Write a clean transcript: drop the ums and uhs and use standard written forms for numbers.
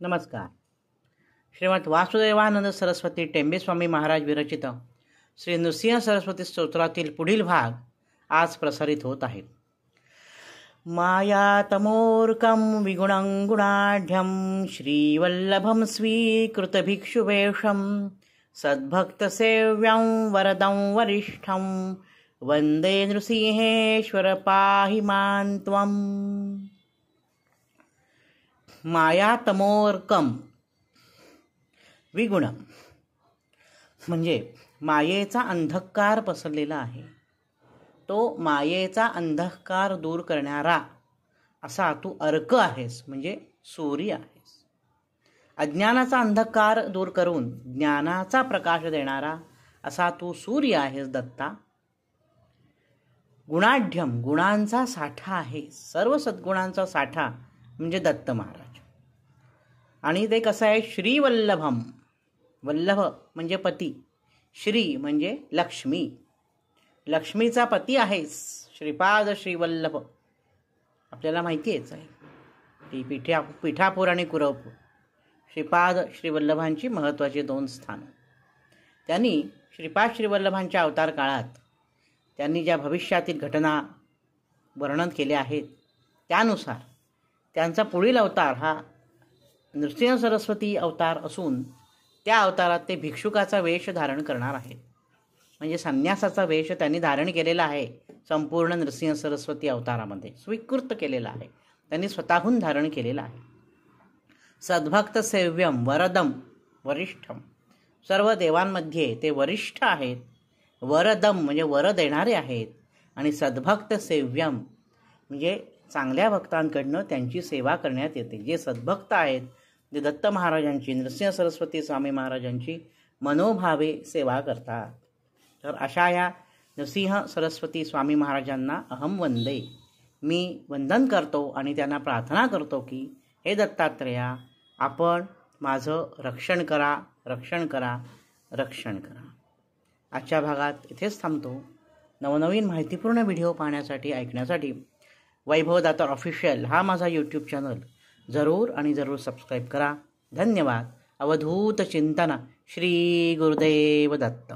नमस्कार. श्रीमद वासुदेवानंद सरस्वती टेंबे स्वामी महाराज विरचित श्री नृसिंह सरस्वती स्तोत्रातील पुढील भाग आज प्रसारित होत आहेत. मायातमोर्कं विगुणं गुणाढ्यं श्रीवल्लभं स्वीकृतभिक्षुवेषं सद्भक्तसेव्यं वरदं वरिष्ठं वंदे नृसिंहेश्वर पाहि मां त्वं. मायातमोर्कम विगुण म्हणजे मायेचा अंधकार पसरलेला आहे. तो मायेचा अंधकार दूर करणारा असा तू अर्क आहेस, म्हणजे सूर्य आहेस. अज्ञानाचा अंधकार दूर करून ज्ञानाचा प्रकाश देणारा असा तू सूर्य आहेस दत्ता. गुणाढ्यम गुणांचा साठा आहे, सर्व सद्गुणांचा साठा म्हणजे दत्त महाराज. आणि ते कसं आहे, श्रीवल्लभम, वल्लभ म्हणजे पती, श्री म्हणजे लक्ष्मी, लक्ष्मीचा पती आहेस. श्रीपाद श्रीवल्लभ आपल्याला माहितीच आहे, ती पिठापूर आणि कुरवपूर श्रीपाद श्रीवल्लभांची महत्त्वाची दोन स्थानं. त्यांनी श्रीपाद श्रीवल्लभांच्या अवतार काळात त्यांनी ज्या भविष्यातील घटना वर्णन केल्या आहेत त्यानुसार त्यांचा पुढील अवतार हा नृसिंह सरस्वती अवतार असून त्या अवतारात ते भिक्षुकाचा वेश धारण करणार आहेत. म्हणजे संन्यासाचा वेश त्यांनी धारण केलेला आहे. संपूर्ण नृसिंह सरस्वती अवतारामध्ये स्वीकृत केलेला आहे, त्यांनी स्वतःहून धारण केलेला आहे. सद्भक्त सेव्यम वरदम वरिष्ठम, सर्व देवांमध्ये ते वरिष्ठ आहेत. वरदम म्हणजे वर देणारे आहेत. आणि सद्भक्त सेव्यम म्हणजे चांगल्या भक्तांकडनं त्यांची सेवा करण्यात येते. जे सद्भक्त आहेत ते दत्त महाराजांची, नृसिंह सरस्वती स्वामी महाराजांची मनोभावे सेवा करतात. तर अशा या नृसिंह सरस्वती स्वामी महाराजांना अहम वंदे, मी वंदन करतो आणि त्यांना प्रार्थना करतो की हे दत्तात्रेया, आपण माझं रक्षण करा, रक्षण करा, रक्षण करा. आजच्या भागात इथेच थांबतो. नवनवीन माहितीपूर्ण व्हिडिओ पाहण्यासाठी, ऐकण्यासाठी वैभवदाता ऑफिशियल हा माझा यूट्यूब चॅनल जरूर आणि जरूर सबस्क्राईब करा. धन्यवाद. अवधूत चिंतन. श्री गुरुदेव दत्त.